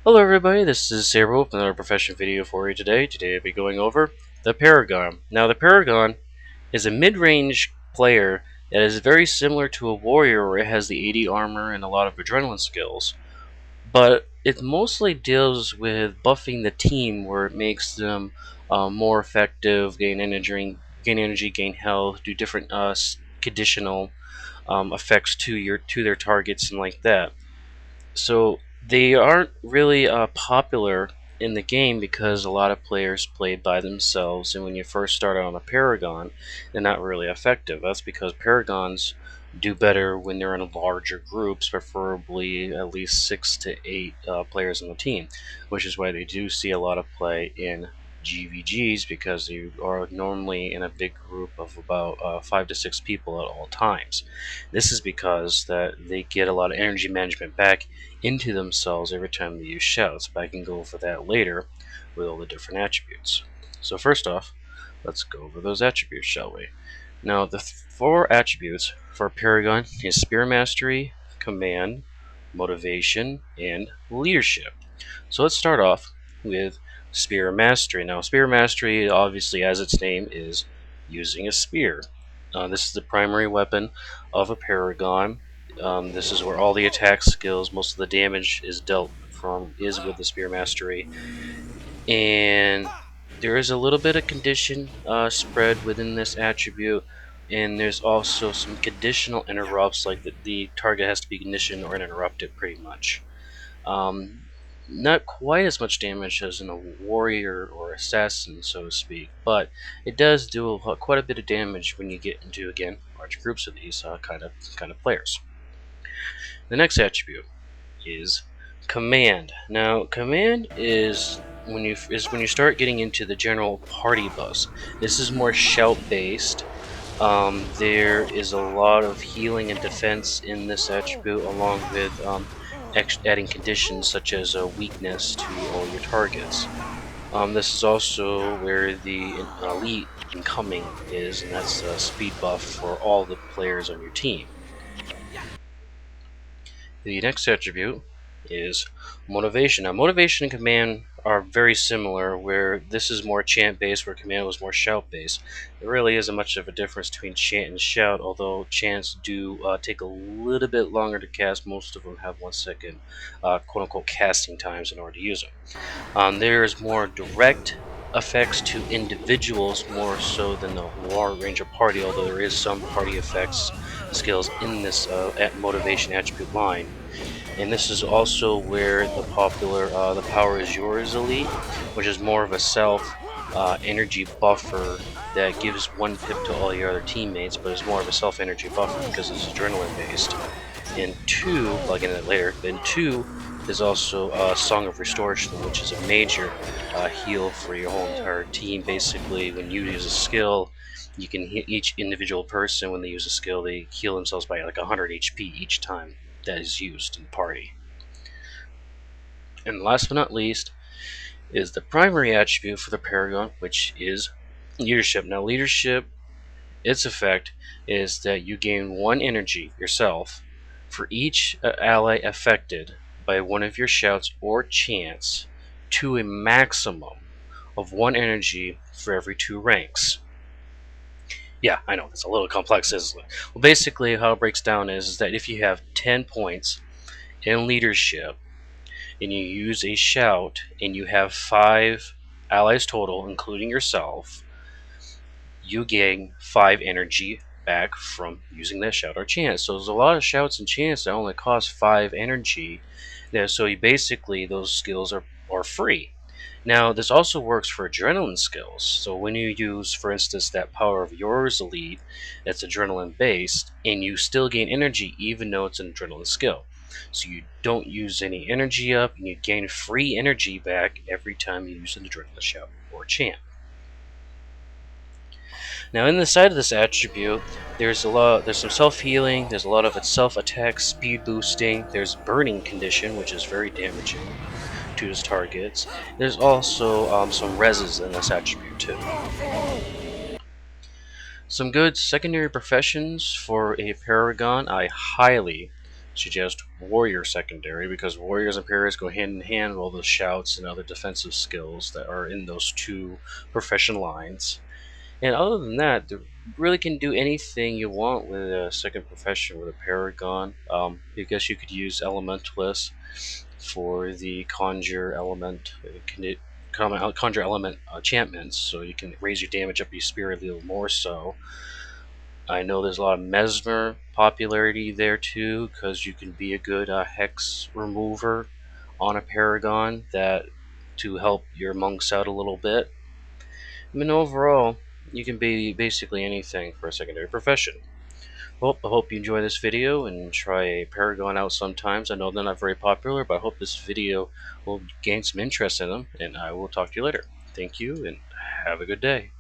Hello everybody, this is Saber with another profession video for you today. Today I'll be going over the Paragon. Now the Paragon is a mid-range player that is very similar to a warrior where it has the 80 armor and a lot of adrenaline skills. But it mostly deals with buffing the team where it makes them more effective, gain energy, gain health, do different conditional effects to their targets and like that. So they aren't really popular in the game because a lot of players play by themselves, and when you first start out on a Paragon, they're not really effective. That's because Paragons do better when they're in larger groups, preferably at least 6 to 8 players on the team, which is why they do see a lot of play in GVGs because you are normally in a big group of about 5 to 6 people at all times. This is because that they get a lot of energy management back into themselves every time they use shouts, but I can go over that later with all the different attributes. So first off, let's go over those attributes, shall we? Now, the four attributes for Paragon is Spear Mastery, Command, Motivation, and Leadership. So let's start off with Spear Mastery. Now, Spear Mastery, obviously, as its name is, using a spear. This is the primary weapon of a Paragon. This is where all the attack skills, most of the damage is dealt from, is with the Spear Mastery. And there is a little bit of condition spread within this attribute, and there's also some conditional interrupts, like the target has to be conditioned or interrupted pretty much. Um, Not quite as much damage as in a warrior or assassin, so to speak, but it does do quite a bit of damage when you get into, again, large groups of these kind of players. The next attribute is command. Now, command is when you start getting into the general party bus. This is more shout based. There is a lot of healing and defense in this attribute, along with adding conditions such as a weakness to all your targets. This is also where the elite incoming is, and that's a speed buff for all the players on your team. The next attribute is motivation. Now, motivation and command are very similar, where this is more chant based, where command was more shout based. There really isn't much of a difference between chant and shout, although chants do take a little bit longer to cast. Most of them have 1 second quote unquote casting times in order to use them. There's more direct effects to individuals more so than the War Ranger party, although there is some party effects skills in this motivation attribute line. And this is also where the popular the Power is Yours elite, which is more of a self energy buffer that gives 1 pip to all your other teammates, but it's more of a self energy buffer because it's adrenaline based. And two, I'll get into that later, then two is also Song of Restoration, which is a major heal for your whole entire team. Basically, when you use a skill, you can hit each individual person. When they use a skill, they heal themselves by like 100 HP each time that is used in the party. And last but not least is the primary attribute for the Paragon, which is Leadership. Now, Leadership, its effect is that you gain 1 energy yourself for each ally affected by one of your shouts or chants, to a maximum of 1 energy for every 2 ranks. Yeah, I know, it's a little complex, isn't it? Well, basically, how it breaks down is that if you have 10 points in leadership and you use a shout and you have 5 allies total, including yourself, you gain 5 energy back from using that shout or chant. So there's a lot of shouts and chants that only cost 5 energy. So you basically, those skills are free. Now, this also works for adrenaline skills. So when you use, for instance, that Power of Yours elite that's adrenaline based, and you still gain energy even though it's an adrenaline skill. So you don't use any energy up, and you gain free energy back every time you use an adrenaline shout or chant. Now, in the side of this attribute, there's some self-healing, there's a lot of self-attack, speed boosting, there's burning condition, which is very damaging to his targets. There's also some reses in this attribute too. Some good secondary professions for a Paragon. I highly suggest warrior secondary, because warriors and parries go hand in hand with all the shouts and other defensive skills that are in those two profession lines. And other than that, you really can do anything you want with a second profession with a Paragon. I guess you could use Elementalist for the conjure element. Conjure element enchantments, so you can raise your damage up your spirit a little more so. I know there's a lot of Mesmer popularity there too, because you can be a good hex remover on a Paragon that to help your monks out a little bit. I mean, overall, you can be basically anything for a secondary profession. Well, I hope you enjoy this video and try a Paragon out sometimes. I know they're not very popular, but I hope this video will gain some interest in them, and I will talk to you later. Thank you, and have a good day.